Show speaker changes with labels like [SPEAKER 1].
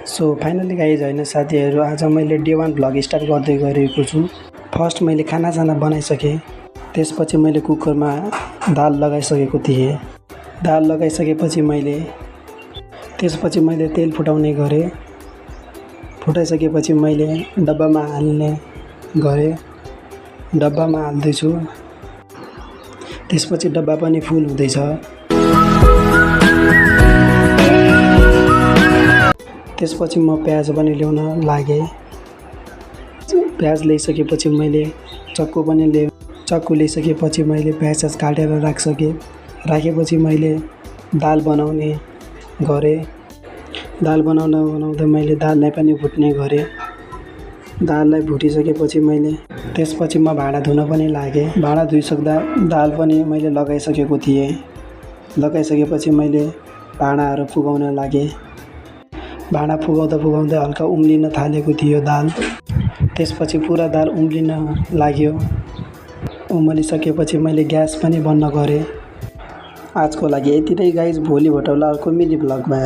[SPEAKER 1] So finally guys होइन साथीहरू, आज मैले डे 1 भ्लग स्टार्ट गर्दै गरेको छु। फर्स्ट मैले खानासाना बनाइसकेँ। त्यसपछि मैले कुकरमा दाल लगाइसकेको थिएँ। दाल लगाइसकेपछि त्यसपछि मैले तेल फुटाउने गरेँ। फुटाइसकेपछि मैले डब्बामा हाल्ने गरेँ। डब्बामा हाल्दैछु। त्यसपछि डब्बा पनि फुल हुँदैछ। त्यसपछि म प्याज पनि ल्याउन लागेँ। प्याज ल्याइसकेपछि मैले चक्कु ल्याइसकेपछि मैले प्याज काटेर राखेपछि मैले दाल बनाउने गरेँ। दाल बनाउँदा मैले दाललाई पनि भुट्ने गरेँ। दाललाई भुटिसकेपछि त्यसपछि म भाँडा धुन पनि लागेँ। भाँडा धुइसक्दा दाल पनि मैले लगाइसकेको थिएँ। लगाइसकेपछि मैले भाँडाहरू फुगाउन लागेँ। भाँडा फुगाउँदा हल्का उम्लिन थालेको थियो दाल। त्यसपछि पुरा दाल उम्लिन लाग्यो। उम्लिसकेपछि मैले ग्यास पनि बन्द गरेँ। आजको लागि यति नै गाइज। भोलि भेटौँला अर्को मिनी भ्लगमा।